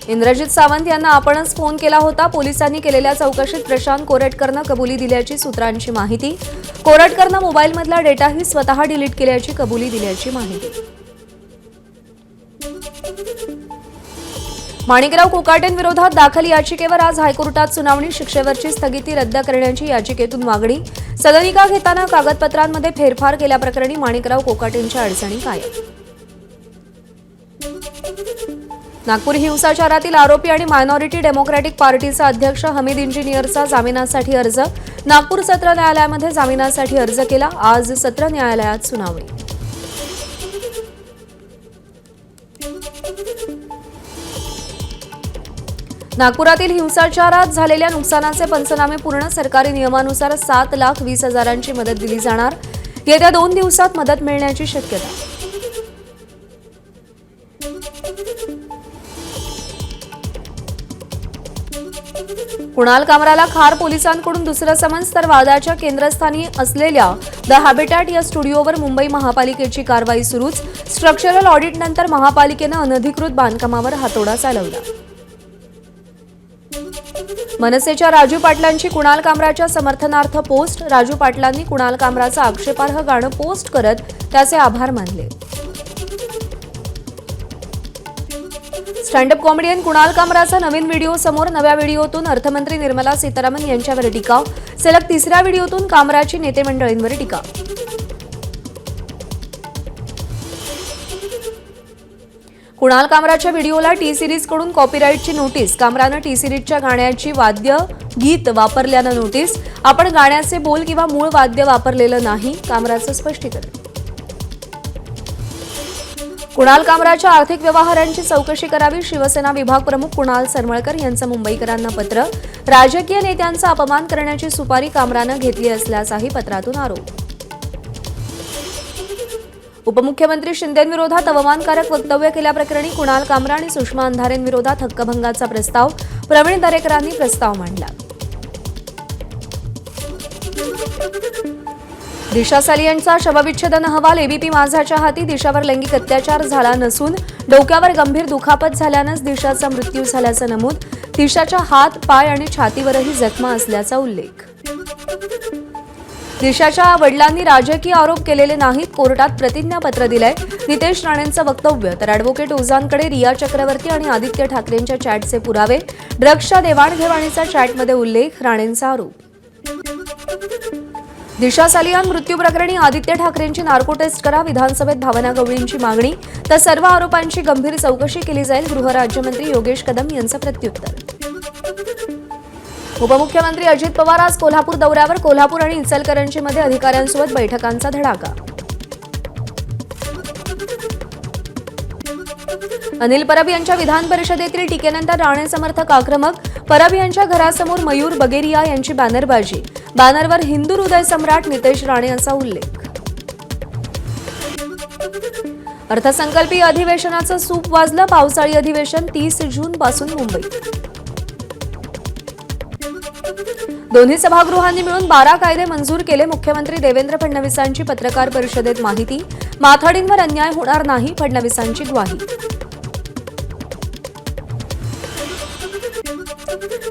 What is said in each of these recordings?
इंद्रजित सावंत यांना आपणच फोन केला होता. पोलिसांनी केलेल्या चौकशीत प्रशांत कोरटकरनं कबुली दिल्याची सूत्रांची माहिती. कोरटकरनं मोबाईलमधला डेटाही स्वतः डिलीट केल्याची कबुली दिल्याची माहिती. माणिकराव कोकाटेंविरोधात दाखल याचिकेवर आज हायकोर्टात सुनावणी. शिक्षेवरची स्थगिती रद्द करण्याची याचिकेतून मागणी. सदनिका घेताना कागदपत्रांमध्ये फेरफार केल्याप्रकरणी माणिकराव कोकाटेंच्या अडचणी कायम. नागपूर हिंसाचारातील आरोपी आणि मायनॉरिटी डेमोक्रॅटिक पार्टीचा अध्यक्ष हमीद इंजिनियरचा जामिनासाठी अर्ज. नागपूर सत्र न्यायालयामध्ये जामिनासाठी अर्ज केला. आज सत्र न्यायालयात सुनावणी. नागपुरातील हिंसाचारात झालेल्या नुकसानाचे पंचनामे पूर्ण. सरकारी नियमानुसार 7,20,000ची मदत दिली जाणार. येत्या 2 दिवसात मदत मिळण्याची शक्यता. कुणाल कामराला खार पोलिसांकडून दुसरं समन्स. तर वादाच्या केंद्रस्थानी असलेल्या द हॅबिटॅट या स्टुडिओवर मुंबई महापालिकेची कारवाई सुरूच. स्ट्रक्चरल ऑडिटनंतर महापालिकेनं अनधिकृत बांधकामावर हातोडा चालवला. मनसेच्या राजू पाटलांची कुणाल कामराच्या समर्थनार्थ पोस्ट. राजू पाटलांनी कुणाल कामराचं आक्षेपार्ह गाणं पोस्ट करत त्याचे आभार मानले. स्टँडअप कॉमेडियन कुणाल कामराचा नवीन व्हिडिओ समोर. नव्या व्हिडिओतून अर्थमंत्री निर्मला सीतारामन यांच्यावर टीका. सलग तिसऱ्या व्हिडिओतून कामराची नेते मंडळींवर टीका. कुणाल कामराच्या व्हिडिओला टी सिरीजकडून कॉपीराईटची नोटीस. कामरानं टी सिरीजच्या गाण्याची वाद्य गीत वापरल्यानं नोटीस. आपण गाण्याचे बोल किंवा मूळ वाद्य वापरलेलं नाही. कामराचं स्पष्टीकरण. कुणाल कामराच्या आर्थिक व्यवहारांची चौकशी करावी. शिवसेना विभाग प्रमुख कुणाल सरमळकर यांचं मुंबईकरांना पत्र. राजकीय नेत्यांचा अपमान करण्याची सुपारी कामरानं घेतली असल्याचाही पत्रातून आरोप. उपमुख्यमंत्री शिंदेंविरोधात अवमानकारक वक्तव्य केल्याप्रकरणी कुणाल कामरा आणि सुषमा अंधारेंविरोधात हक्कभंगाचा प्रस्ताव. प्रवीण दरेकरांनी प्रस्ताव मांडला. दिशा सालियनचा शवविच्छेदन अहवाल. एबीपी माझाच्या हाती. दिशावर लैंगिक अत्याचार झाला नसून डोक्यावर गंभीर दुखापत झाल्यानंच दिशाचा मृत्यू झाल्याचं नमूद. दिशाच्या हात, पाय आणि छातीवरही जखमा असल्याचा उल्लेख. दिशाच्या वडिलांनी राजकीय आरोप केलेले नाहीत. कोर्टात प्रतिज्ञापत्र दिलंय. नितेश राणेंचं वक्तव्य. तर अॅडव्होकेट ओझांकडे रिया चक्रवर्ती आणि आदित्य ठाकरेंच्या चॅटचे पुरावे. ड्रग्सच्या देवाणघेवाणीचा चॅटमध्ये उल्लेख. राणेंचा आरोप. दिशा सालियान मृत्यू प्रकरणी आदित्य ठाकरेंची नार्को टेस्ट करा. विधानसभेत भावना गवळींची मागणी. तर सर्व आरोपांची गंभीर चौकशी केली जाईल. गृहराज्यमंत्री योगेश कदम यांचं प्रत्युत्तर. उपमुख्यमंत्री अजित पवार आज कोल्हापूर दौऱ्यावर. कोल्हापूर आणि इचलकरंजीमध्ये अधिकाऱ्यांसोबत बैठकांचा धडाका. अनिल परब यांच्या विधान परिषदेतील टीकेनंतर राणे समर्थक आक्रमक. परब यांच्या घरासमोर मयूर बगेरिया यांची बॅनरबाजी. बॅनरवर हिंदू हृदय सम्राट नितेश राणे असा उल्लेख. अर्थसंकल्पीय अधिवेशनाचं सूप वाजलं. पावसाळी अधिवेशन 30 जून पासून मुंबईत. दोन्ही सभागृहांनी मिळून 12 कायदे मंजूर केले. मुख्यमंत्री देवेंद्र फडणवीसांची पत्रकार परिषदेत माहिती. माथाडींवर अन्याय होणार नाही. फडणवीसांची ग्वाही.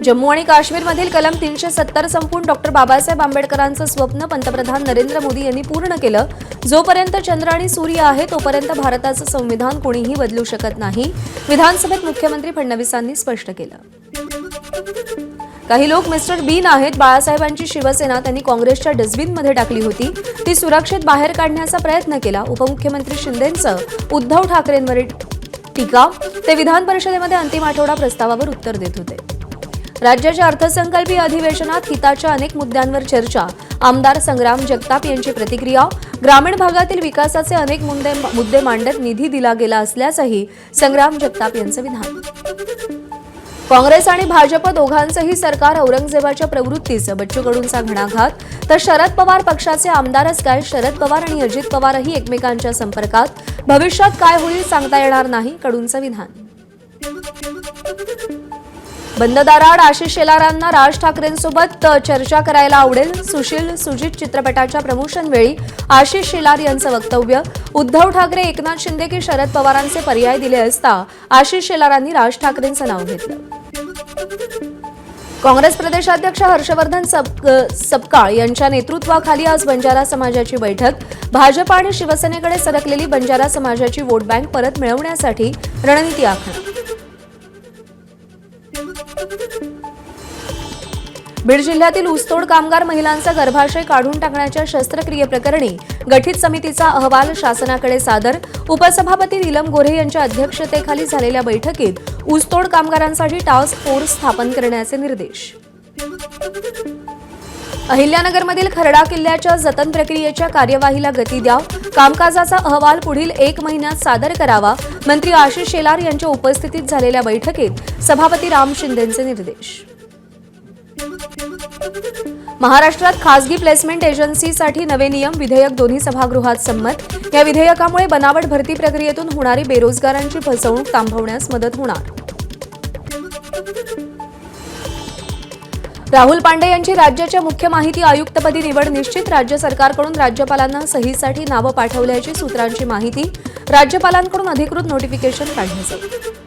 जम्मू आणि काश्मीरमधील कलम 370 संपवून डॉक्टर बाबासाहेब आंबेडकरांचं स्वप्न पंतप्रधान नरेंद्र मोदी यांनी पूर्ण केलं. जोपर्यंत चंद्र आणि सूर्य आहे तोपर्यंत भारताचं संविधान कोणीही बदलू शकत नाही. विधानसभेत मुख्यमंत्री फडणवीसांनी स्पष्ट केलं. काही लोक मिस्टर बीन आहेत. बाळासाहेबांची शिवसेना त्यांनी काँग्रेसच्या डस्टबिनमध्ये टाकली होती. ती सुरक्षित बाहेर काढण्याचा प्रयत्न केला. उपमुख्यमंत्री शिंदेंचं उद्धव ठाकरेंवर टीका. ते विधान परिषदेमध्ये अंतिम आठवडा प्रस्तावावर उत्तर देत होते. राज्याच्या अर्थसंकल्पीय अधिवेशनात हिताच्या अनेक मुद्द्यांवर चर्चा. आमदार संग्राम जगताप यांची प्रतिक्रिया. ग्रामीण भागातील विकासाचे अनेक मुद्दे मांडत निधी दिला गेला असल्याचंही संग्राम जगताप यांचं विधान. काँग्रेस आणि भाजप दोघांचंही सरकार औरंगजेबाच्या प्रवृत्तीचं. बच्चू कडूंचा घणाघात. तर शरद पवार पक्षाचे आमदारच काय, शरद पवार आणि अजित पवारही एकमेकांच्या संपर्कात. भविष्यात काय होईल सांगता येणार नाही. कडूंचं विधान. बंद दाराआड आशिष शेलारांना राज ठाकरेंसोबत चर्चा करायला आवडेल. सुशील सुजित चित्रपटाच्या प्रमोशन वेळी आशिष शेलार यांचं वक्तव्य. उद्धव ठाकरे, एकनाथ शिंदे की शरद पवारांचे पर्याय दिले असता आशिष शेलारांनी राज ठाकरेंचं नाव घेतलं. काँग्रेस प्रदेशाध्यक्ष हर्षवर्धन सपकाळ यांच्या नेतृत्वाखाली आज बंजारा समाजाची बैठक. भाजप आणि शिवसेनेकडे सरकलेली बंजारा समाजाची वोट बँक परत मिळवण्यासाठी रणनीती आखणार. बीड जिल्ह्यातील ऊसतोड कामगार महिलांचा गर्भाशय काढून टाकण्याच्या शस्त्रक्रियेप्रकरणी गठीत समितीचा अहवाल शासनाकडे सादर. उपसभापती नीलम गोऱ्हे यांच्या अध्यक्षतेखाली झालेल्या बैठकीत ऊसतोड कामगारांसाठी टास्क फोर्स स्थापन करण्याचे निर्देश. अहिल्यानगरमधील खरडा किल्ल्याच्या जतन प्रक्रियेच्या कार्यवाहीला गती द्या. कामकाजाचा अहवाल पुढील 1 महिन्यात सादर करावा. मंत्री आशिष शेलार यांच्या उपस्थितीत झालेल्या बैठकीत सभापती राम शिंदेंचे निर्देश. महाराष्ट्रात खासगी प्लेसमेंट एजन्सीसाठी नवे नियम. विधेयक दोन्ही सभागृहात संमत. या विधेयकामुळे बनावट भरती प्रक्रियेतून होणारी बेरोजगारांची फसवणूक थांबवण्यास मदत होणार. राहुल पांडे यांची राज्याच्या मुख्य माहिती आयुक्तपदी निवड निश्चित. राज्य सरकारकडून राज्यपालांना सहीसाठी नावं पाठवल्याची सूत्रांची माहिती. राज्यपालांकडून अधिकृत नोटिफिकेशन काढलं जाईल.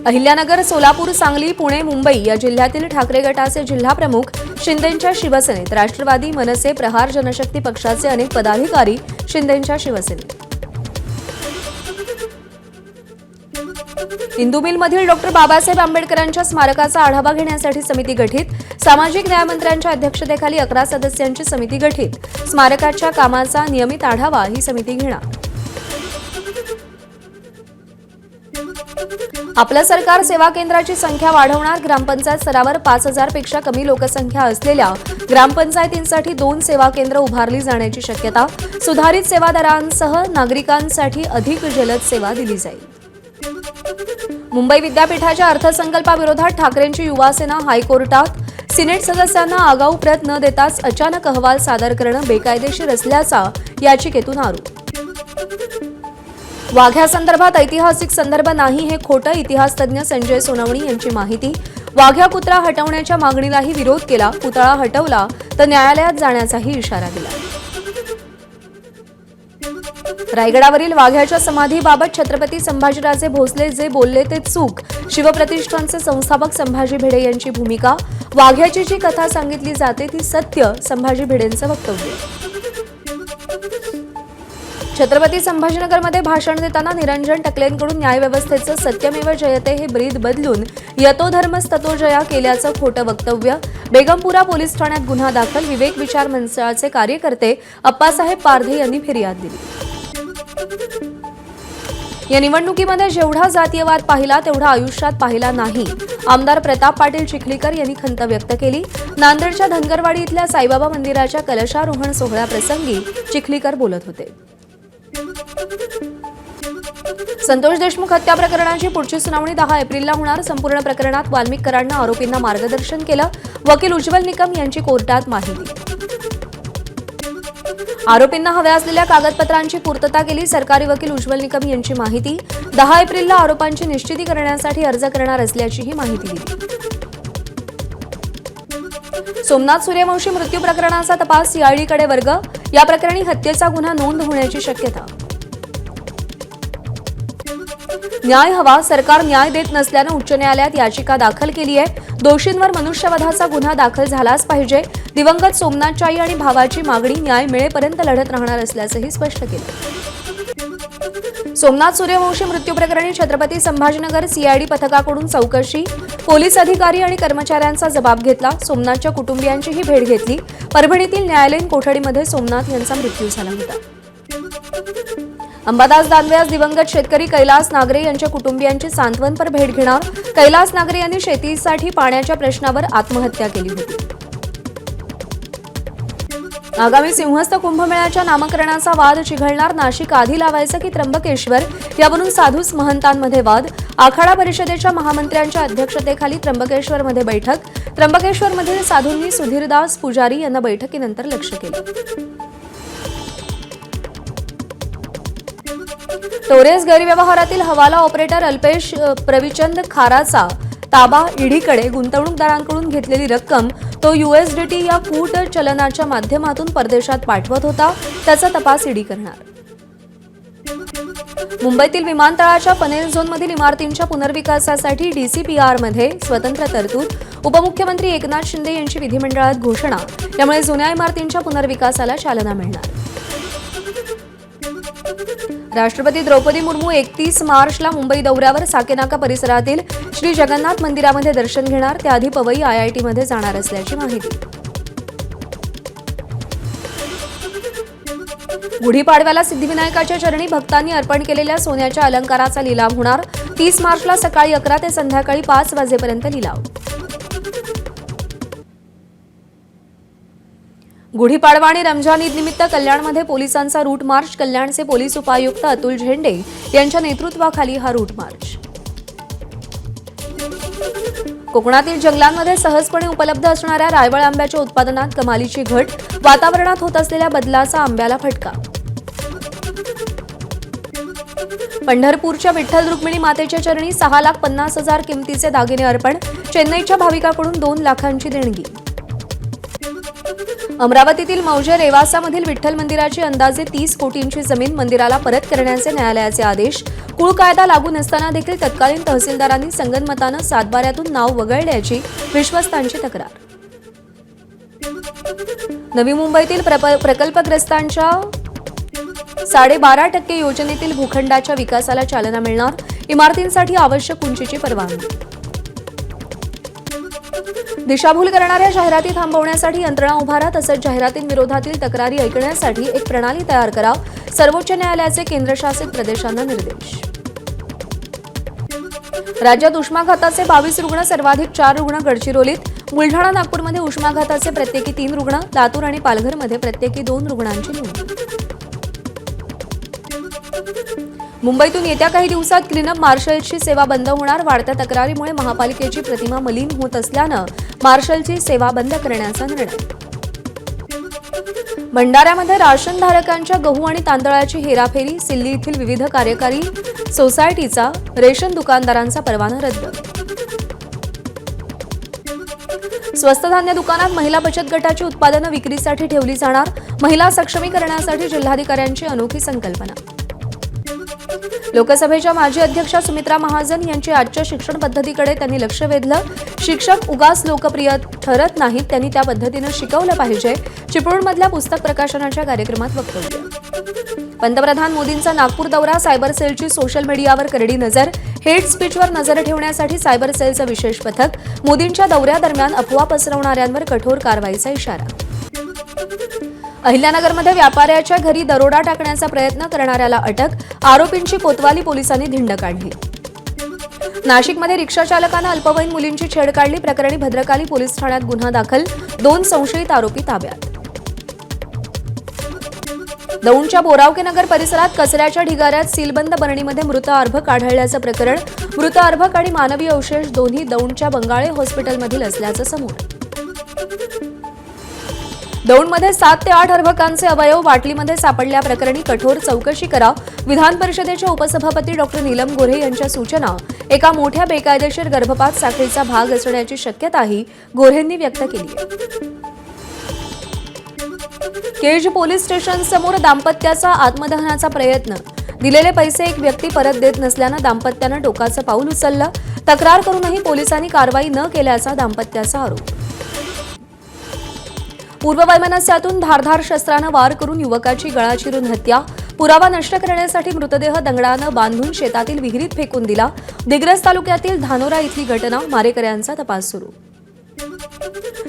अहिल्यानगर, सोलापूर, सांगली, पुणे, मुंबई या जिल्ह्यातील ठाकरे गटाचे जिल्हाप्रमुख, शिंदेंच्या शिवसेनेत. राष्ट्रवादी, मनसे, प्रहार जनशक्ती पक्षाचे अनेक पदाधिकारी शिंदेंच्या शिवसेनेत. इंदुमिलमधील डॉ. बाबासाहेब आंबेडकरांच्या स्मारकाचा आढावा घेण्यासाठी समिती गठीत. सामाजिक न्याय मंत्र्यांच्या अध्यक्षतेखाली 11 सदस्यांची समिती गठीत. स्मारकाच्या कामाचा नियमित आढावा ही समिती घेणार. आपलं सरकार सेवा केंद्राची संख्या वाढवणार. ग्रामपंचायत स्तरावर 5000 पेक्षा कमी लोकसंख्या असलेल्या ग्रामपंचायतींसाठी 2 सेवा केंद्र उभारली जाण्याची शक्यता. सुधारित सेवा दरांसह नागरिकांसाठी अधिक जलद सेवा दिली जाईल. मुंबई विद्यापीठाच्या अर्थसंकल्पाविरोधात ठाकरेंची युवासेना हायकोर्टात. सिनेट सदस्यांना आगाऊ प्रत न देताच अचानक अहवाल सादर करणं बेकायदेशीर असल्याचा याचिकेतून आरोप. वाघ्यासंदर्भात ऐतिहासिक संदर्भ नाही हे खोटं. इतिहासतज्ञ संजय सोनवणी यांची माहिती. वाघ्या पुतळा हटवण्याच्या मागणीलाही विरोध केला. पुतळा हटवला तर न्यायालयात जाण्याचाही इशारा दिला. रायगडावरील वाघ्याच्या समाधीबाबत छत्रपती संभाजीराजे भोसले जे बोलले ते चूक. शिवप्रतिष्ठानचे संस्थापक संभाजी भिडे यांची भूमिका. वाघ्याची जी कथा सांगितली जाते ती सत्य. संभाजी भिडेंचं वक्तव्य. छत्रपती संभाजीनगरमध्ये भाषण देताना निरंजन टकलेंकडून न्यायव्यवस्थेचं सत्यमेव जयते हे ब्रीद बदलून यतो धर्मस्ततो जया केल्याचं खोटं वक्तव्य. बेगमपुरा पोलीस ठाण्यात गुन्हा दाखल. विवेक विचार मंचाचे कार्यकर्ते अप्पासाहेब पारधे यांनी फिर्याद दिली. या निवडणुकीमध्ये जेवढा जातीयवाद पाहिला तेवढा आयुष्यात पाहिला नाही. आमदार प्रताप पाटील चिखलीकर यांनी खंत व्यक्त केली. नांदेडच्या धनगरवाडी इथल्या साईबाबा मंदिराच्या कलशारोहण सोहळ्याप्रसंगी चिखलीकर बोलत होते. संतोष देशमुख हत्या प्रकरणाची पुढची सुनावणी 10 एप्रिलला होणार. संपूर्ण प्रकरणात वाल्मिकरांना आरोपींना मार्गदर्शन केलं. वकील उज्ज्वल निकम यांची कोर्टात माहिती. आरोपींना हव्या असलेल्या कागदपत्रांची पूर्तता केली. सरकारी वकील उज्ज्वल निकम यांची माहिती. 10 एप्रिलला आरोपांची निश्चिती करण्यासाठी अर्ज करणार असल्याचीही माहिती दिली. सोमनाथ सूर्यवंशी मृत्यू प्रकरणाचा तपास सीआयडीकडे वर्ग. या प्रकरणी हत्येचा गुन्हा नोंद होण्याची शक्यता. न्याय हवा. सरकार न्याय देत नसल्यानं उच्च न्यायालयात याचिका दाखल केली आहे. दोषींवर मनुष्यवधाचा गुन्हा दाखल झालाच पाहिजे. दिवंगत सोमनाथच्या आई आणि भावाची मागणी न्याय मिळेपर्यंत लढत राहणार असल्याचंही स्पष्ट केलं. सोमनाथ सूर्यवंशी मृत्यू प्रकरणी छत्रपती संभाजीनगर सीआयडी पथकाकडून चौकशी. पोलीस अधिकारी आणि कर्मचाऱ्यांचा जबाब घेतला. सोमनाथच्या कुटुंबियांचीही भेट घेतली. परभणीतील न्यायालयीन कोठडीमध्ये सोमनाथ यांचा मृत्यू झाला होता. अंबादास दानवे आज दिवंगत शेतकरी कैलास नागरे यांच्या कुटुंबियांची सांत्वनपर भेट घेणार. कैलास नागरे यांनी शेतीसाठी पाण्याच्या प्रश्नावर आत्महत्या केली होती. आगामी सिंहस्थ कुंभमेळ्याच्या नामकरणाचा वाद चिघळणार. नाशिक आधी लावायचं की त्र्यंबकेश्वर यावरून साधूस महंतांमध्ये वाद. आखाडा परिषदेच्या महामंत्र्यांच्या अध्यक्षतेखाली त्र्यंबकेश्वरमध्ये बैठक. त्र्यंबकेश्वरमधील साधूंनी सुधीरदास पुजारी यांना बैठकीनंतर लक्ष्य केलं. टोरेस गैरव्यवहारातील हवाला ऑपरेटर अल्पेश प्रविचंद खाराचा ताबा ईडीकडे गुंतवणूकदारांकडून घेतलेली रक्कम तो USDT या कूट चलनाच्या माध्यमातून परदेशात पाठवत होता, त्याचा तपास ईडी करणार. मुंबईतील विमानतळाच्या पनेल झोनमधील इमारतींच्या पुनर्विकासासाठी DCPR मध्ये स्वतंत्र तरतूद. उपमुख्यमंत्री एकनाथ शिंदे यांची विधिमंडळात घोषणा. यामुळे जुन्या इमारतींच्या पुनर्विकासाला चालना मिळणार. राष्ट्रपती द्रौपदी मुर्मू 31 मार्चला मुंबई दौऱ्यावर साकेनाका परिसरातील श्री जगन्नाथ मंदिरामध्ये दर्शन घेणार. त्याआधी पवई IIT मध्ये जाणार असल्याची माहिती. गुढीपाडव्याला सिद्धिविनायकाच्या चरणी भक्तांनी अर्पण केलेल्या सोन्याच्या अलंकाराचा लिलाव होणार. 30 मार्चला सकाळी 11 ते संध्याकाळी 5 वाजेपर्यंत लिलाव. गुढीपाडवा आणि रमजान ईद निमित्त कल्याणमध्ये पोलिसांचा रूट मार्च. कल्याणचे पोलीस उपायुक्त अतुल झेंडे यांच्या नेतृत्वाखाली हा रूट मार्च. कोकणातील जंगलांमध्ये सहजपणे उपलब्ध असणाऱ्या रायवळ आंब्याच्या उत्पादनात कमालीची घट. वातावरणात होत असलेल्या बदलाचा आंब्याला फटका. पंढरपूरच्या विठ्ठल रुक्मिणी मातेच्या चरणी 6,50,000 किमतीचे दागिने अर्पण. चेन्नईच्या भाविकाकडून 2 लाखांची देणगी. अमरावतीतील मौजे रेवासामधील विठ्ठल मंदिराची अंदाजे 30 कोटींची जमीन मंदिराला परत करण्याचे न्यायालयाचे आदेश. कुळ कायदा लागू नसताना देखील तत्कालीन तहसीलदारांनी संगनमतानं सातबाऱ्यातून नाव वगळल्याची विश्वस्तांची तक्रार. नवी मुंबईतील प्रकल्पग्रस्तांच्या 12.5% योजनेतील भूखंडाच्या विकासाला चालना मिळणार. इमारतींसाठी आवश्यक उंचीची परवानगी. दिशाभूल करणाऱ्या जाहिराती थांबवण्यासाठी यंत्रणा उभारा. तसंच जाहिरातींविरोधातील तक्रारी ऐकण्यासाठी एक प्रणाली तयार करा. सर्वोच्च न्यायालयाचे केंद्रशासित प्रदेशांना निर्देश. राज्यात उष्माघाताचे 22 रुग्ण. सर्वाधिक 4 रुग्ण गडचिरोलीत. बुलढाणा नागपूरमध्ये उष्माघाताचे प्रत्येकी 3 रुग्ण. लातूर आणि पालघरमध्ये प्रत्येकी 2 रुग्णांची नोंद. मुंबईतून येत्या काही दिवसात क्लीनअप मार्शलची सेवा बंद होणार. वाढत्या तक्रारीमुळे महापालिकेची प्रतिमा मलिन होत असल्यानं मार्शलची सेवा बंद करण्याचा निर्णय. भंडाऱ्यामध्ये राशनधारकांच्या गहू आणि तांदळाची हेराफेरी. सिल्ली येथील विविध कार्यकारी सोसायटीचा रेशन दुकानदारांचा परवाना रद्द. स्वस्त धान्य दुकानात महिला बचत गटाची उत्पादनं विक्रीसाठी ठेवली जाणार. महिला सक्षमीकरणासाठी जिल्हाधिकाऱ्यांची अनोखी संकल्पना. लोकसभेच्या माजी अध्यक्षा सुमित्रा महाजन यांची आजच्या शिक्षण पद्धतीकडे त्यांनी लक्ष वेधलं. शिक्षक उगाच लोकप्रिय ठरत नाहीत, त्यांनी त्या पद्धतीनं शिकवलं पाहिजे. चिपळूणमधल्या पुस्तक प्रकाशनाच्या कार्यक्रमात वक्तव्य. पंतप्रधान मोदींचा नागपूर दौरा. सायबर सेलची सोशल मीडियावर करडी नजर. हेट स्पीचवर नजर ठेवण्यासाठी सायबर सेलचं विशेष पथक. मोदींच्या दौऱ्यादरम्यान अफवा पसरवणाऱ्यांवर कठोर कारवाईचा इशारा. अहिल्यानगरमध्ये व्यापाऱ्याच्या घरी दरोडा टाकण्याचा प्रयत्न करणाऱ्याला अटक. आरोपींची कोतवाली पोलिसांनी धिंड काढली. नाशिकमध्ये रिक्षाचालकानं अल्पवयीन मुलींची छेड काढली. प्रकरणी भद्रकाली पोलीस ठाण्यात गुन्हा दाखल. 2 संशयित आरोपी ताब्यात. दौंडच्या बोरावकेनगर परिसरात कचऱ्याच्या ढिगाऱ्यात सीलबंद बरणीमध्ये मृत अर्भक आढळल्याचं प्रकरण. मृत अर्भक आणि मानवी अवशेष दोन्ही दौंडच्या बंगाळे हॉस्पिटलमधील असल्याचं समोर. दौंडमध्ये 7 ते 8 अर्भकांचे अवयव बाटलीमध्ये सापडल्याप्रकरणी कठोर चौकशी करा. विधान परिषदेच्या उपसभापती डॉ. नीलम गोऱ्हे यांच्या सूचना. एका मोठ्या बेकायदेशीर गर्भपात साखळीचा भाग असण्याची शक्यताही गोऱ्हेंनी व्यक्त केली आहे. केज पोलीस स्टेशन समोर दाम्पत्याचा आत्मदहनाचा प्रयत्न. दिलेले पैसे एक व्यक्ती परत देत नसल्यानं दाम्पत्यानं टोकाचं पाऊल उचललं. तक्रार करूनही पोलिसांनी कारवाई न केल्याचा दाम्पत्याचा आरोप. पूर्ववैमनस्यातून धारधार शस्त्रानं वार करून युवकाची गळा चिरून हत्या. पुरावा नष्ट करण्यासाठी मृतदेह दगडानं बांधून शेतातील विहिरीत फेकून दिला. दिग्रस तालुक्यातील धानोरा इथली घटना. मारेकऱ्यांचा तपास सुरू.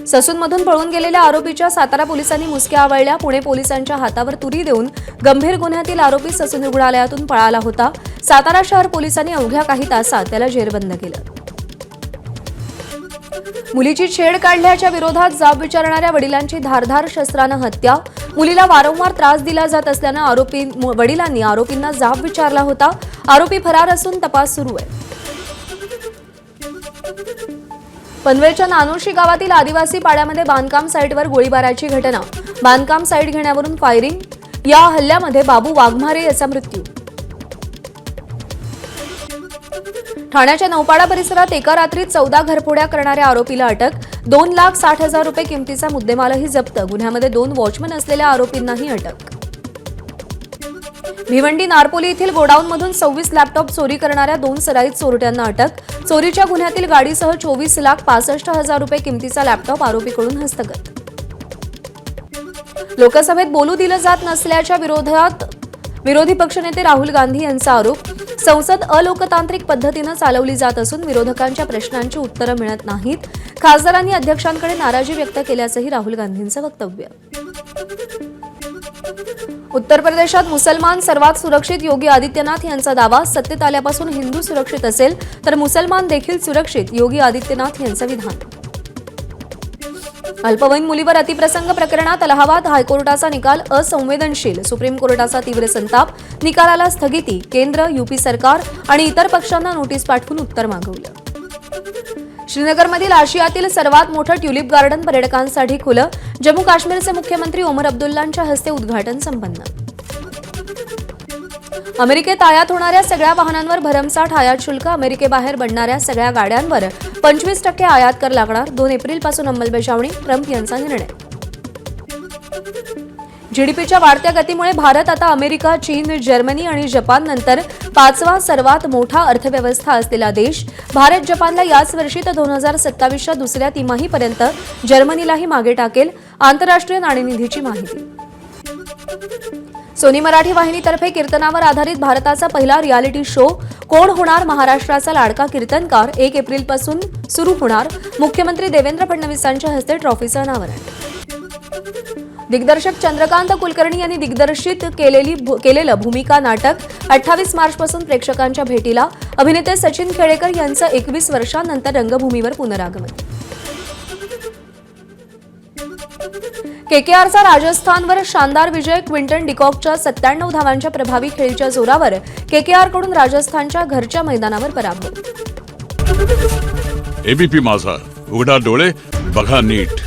ससूनमधून पळून गेलेल्या आरोपीच्या सातारा पोलिसांनी मुसक्या आवळल्या. पुणे पोलिसांच्या हातावर तुरी देऊन गंभीर गुन्ह्यातील आरोपी ससून रुग्णालयातून पळाला होता. सातारा शहर पोलिसांनी अवघ्या काही तासात त्याला जेरबंद केलं. मुलीची छेड काढल्याच्या विरोधात जाब विचारणाऱ्या वडिलांची धारधार शस्त्रानं हत्या. मुलीला वारंवार त्रास दिला जात असल्यानं वडिलांनी आरोपींना जाब विचारला होता. आरोपी फरार असून तपास सुरू आहे. पनवेलच्या नानोशी गावातील आदिवासी पाड्यामध्ये बांधकाम साईटवर गोळीबाराची घटना. बांधकाम साईट घेण्यावरून फायरिंग. या हल्ल्यामध्ये बाबू वाघमारे याचा मृत्यू. ठाण्याच्या नौपाडा परिसरात एका रात्रीत 14 घरफोड्या करणाऱ्या आरोपीला अटक. 2,60,000 रुपये किमतीचा मुद्देमालही जप्त. गुन्ह्यामध्ये 2 वॉचमन असलेल्या आरोपींनाही अटक. भिवंडी नारपोली येथील गोडाऊनमधून 26 लॅपटॉप चोरी करणाऱ्या 2 सराईत चोरट्यांना अटक. चोरीच्या गुन्ह्यातील गाडीसह 24,65,000 रुपये किमतीचा लॅपटॉप आरोपीकडून हस्तगत. लोकसभेत बोलू दिलं जात नसल्याच्या विरोधात विरोधी पक्षनेते राहुल गांधी यांचा आरोप. संसद अलोकतांत्रिक पद्धतीनं चालवली जात असून विरोधकांच्या प्रश्नांची उत्तरं मिळत नाहीत. खासदारांनी अध्यक्षांकडे नाराजी व्यक्त केल्याचंही राहुल गांधींचं वक्तव्य. उत्तर प्रदेशात मुसलमान सर्वात सुरक्षित. योगी आदित्यनाथ यांचा दावा. सत्तेत आल्यापासून हिंदू सुरक्षित असेल तर मुसलमान देखील सुरक्षित. योगी आदित्यनाथ यांचं विधान. अल्पवयीन मुलीवर अतिप्रसंग प्रकरणात अलाहाबाद हायकोर्टाचा निकाल असंवेदनशील. सुप्रीम कोर्टाचा तीव्र संताप. निकालाला स्थगिती. केंद्र, यूपी सरकार आणि इतर पक्षांना नोटीस पाठवून उत्तर मागवलं. श्रीनगरमधील आशियातील सर्वात मोठं ट्युलिप गार्डन पर्यटकांसाठी खुलं. जम्मू काश्मीरचे मुख्यमंत्री ओमर अब्दुल्लांच्या हस्ते उद्घाटन संपन्न. अमेरिकेत आयात होणाऱ्या सगळ्या वाहनांवर भरमसाठ आयात शुल्क. अमेरिकेबाहेर बनणाऱ्या सगळ्या गाड्यांवर 25% आयात कर लागणार. 2 एप्रिलपासून अंमलबजावणी. ट्रम्प यांचा निर्णय. जीडीपीच्या वाढत्या गतीमुळे भारत आता अमेरिका, चीन, जर्मनी आणि जपान नंतर 5वा सर्वात मोठा अर्थव्यवस्था असलेला देश. भारत जपानला याच वर्षी तर 2027च्या दुसऱ्या तिमाहीपर्यंत जर्मनीलाही मागे टाकेल. आंतरराष्ट्रीय नाणेनिधीची माहिती. सोनी मराठी वाहिनीतर्फे कीर्तनावर आधारित भारताचा पहिला रियालिटी शो. कोण होणार महाराष्ट्राचा लाडका कीर्तनकार 1 एप्रिलपासून सुरू होणार. मुख्यमंत्री देवेंद्र फडणवीसांच्या हस्ते ट्रॉफीचं अनावरण. दिग्दर्शक चंद्रकांत कुलकर्णी यांनी दिग्दर्शित केलेलं भूमिका नाटक 28 मार्चपासून प्रेक्षकांच्या भेटीला. अभिनेते सचिन खेडेकर यांचं 21 वर्षांनंतर रंगभूमीवर पुनरागमन. केकेआरचा राजस्थानवर शानदार विजय. क्विंटन डिकॉकच्या 97 धावांच्या प्रभावी खेळीच्या जोरावर केकेआरकडून राजस्थानच्या घरच्या मैदानावर पराभव. एबीपी माझा, उघडा डोळे बघा नीट.